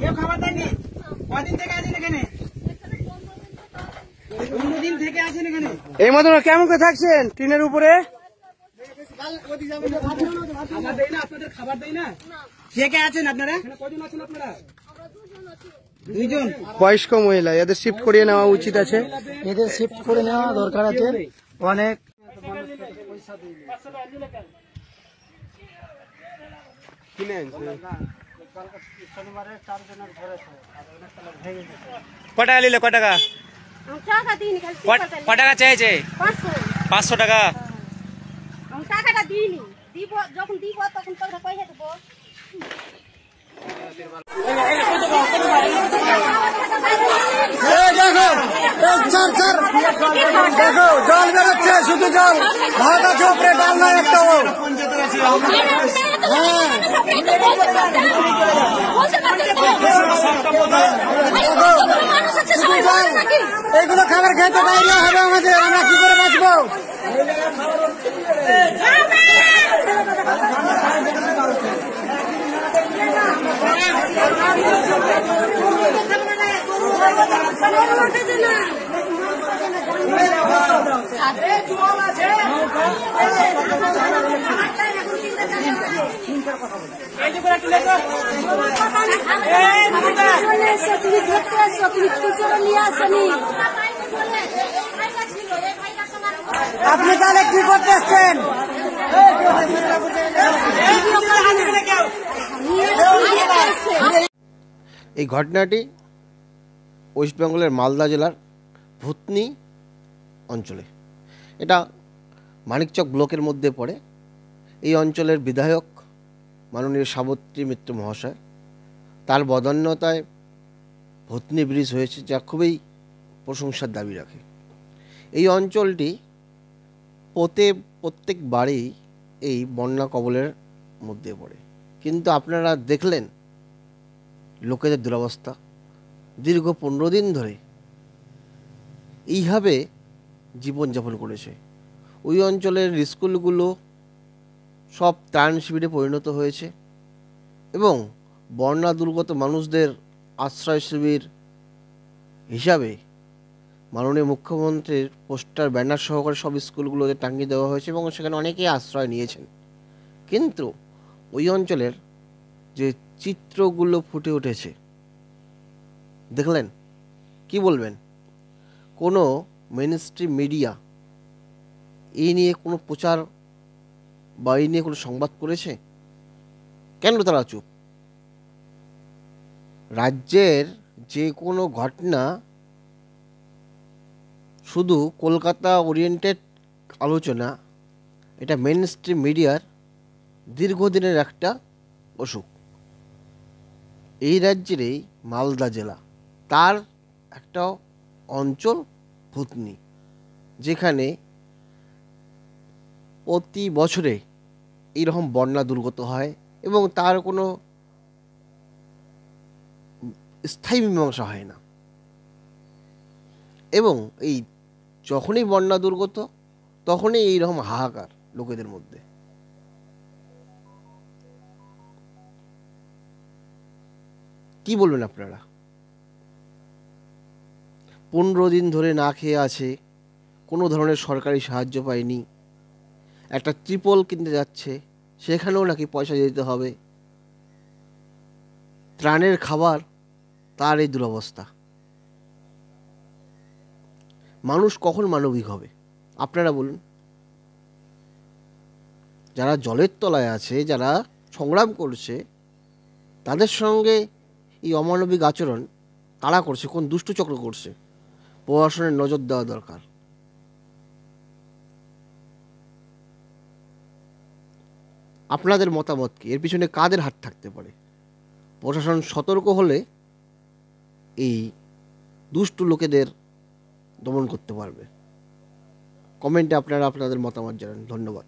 কেউ খাবার দেয়নি? কদিন থেকে আছেন এখানে? 15 দিন থেকে আছেন এখানে। এই মতন কেমন করে থাকছেন টিনের উপরে? খাবার দেয় না আপনাদের? খাবার দেয় না? কে কে আছেন আপনারা? কজন আছেন আপনারা? 2 জন। বয়স্ক মহিলা, এদের শিফট করিয়ে নেওয়া উচিত আছে। এদের শিফট করে নেওয়া দরকার আছে। অনেক কটা নিলে? ক টাকা? ক টাকা চাইছে? 500 টাকা। টাকাটা দিইনি, দিব যখন দিব তখন তোমরা পয়সা দেবো। দেখো জল বেরোচ্ছে, শুধু জল। ভাত আছে উপরে, ডাল নাই একটাও। এইগুলো খাবার খেতে বাইরে হবে আমাদের, আমরা কি করে বাঁচবো? আপনি তাহলে কি করতে এসছেন? এই ঘটনাটি ওয়েস্ট বেঙ্গলের মালদা জেলার ভূতনি অঞ্চলে। এটা মানিকচক ব্লকের মধ্যে পড়ে। এই অঞ্চলের বিধায়ক মাননীয় সাবিত্রী মিত্র মহাশয়, তার বদান্যতায় ভূতনি ব্রিজ হয়েছে, যা খুবই প্রশংসার দাবি রাখে। এই অঞ্চলটি প্রত্যেক বাড়ি এই বন্যা কবলের মধ্যে পড়ে। কিন্তু আপনারা দেখলেন লোকেদের দুরবস্থা। দীর্ঘ 15 দিন ধরে এইভাবে জীবনযাপন করেছে। ওই অঞ্চলের স্কুলগুলো সব ত্রাণ শিবিরে পরিণত হয়েছে এবং বন্যা দুর্গত মানুষদের আশ্রয় শিবির হিসাবে মাননীয় মুখ্যমন্ত্রীর পোস্টার ব্যানার সহকারে সব স্কুলগুলোতে টাঙিয়ে দেওয়া হয়েছে এবং সেখানে অনেকেই আশ্রয় নিয়েছেন। কিন্তু ওই অঞ্চলের যে চিত্রগুলো ফুটে উঠেছে দেখলেন, কি বলবেন? কোনো মেইনস্ট্রিম মিডিয়া এই নিয়ে কোনো প্রচার বা এই নিয়ে কোনো সংবাদ করেছে? কেন তারা চুপ? রাজ্যের যে কোনো ঘটনা শুধু কলকাতা ওরিয়েন্টেড আলোচনা, এটা মেইনস্ট্রিম মিডিয়ার দীর্ঘদিনের একটা অসুখ। এই রাজ্যের এই মালদা জেলা, তার একটা অঞ্চল ভূতনি, যেখানে প্রতি বছরে এইরকম বন্যা দুর্গত হয় এবং তার কোনো স্থায়ী মীমাংসা হয় না। এবং এই যখনই বন্যা দুর্গত তখনই এইরকম হাহাকার লোকেদের মধ্যে। কি বলবেন আপনারা? 15 দিন ধরে না খেয়ে আছে, কোনো ধরনের সরকারি সাহায্য পায়নি। একটা ত্রিপল কিনতে যাচ্ছে, সেখানেও নাকি পয়সা দিতে হবে। ত্রাণের খাবার, তার এই দুরবস্থা। মানুষ কখন মানবিক হবে আপনারা বলুন? যারা জলের তলায় আছে, যারা সংগ্রাম করছে, তাদের সঙ্গে এই অমানবিক আচরণ কারা করছে? কোন দুষ্ট চক্র করছে? প্রশাসনের নজর দেওয়া দরকার। আপনাদের মতামত কি? এর পিছনে কাদের হাত থাকতে পারে? প্রশাসন সতর্ক হলে এই দুষ্ট লোকেদের দমন করতে পারবে। কমেন্টে আপনারা আপনাদের মতামত জানান। ধন্যবাদ।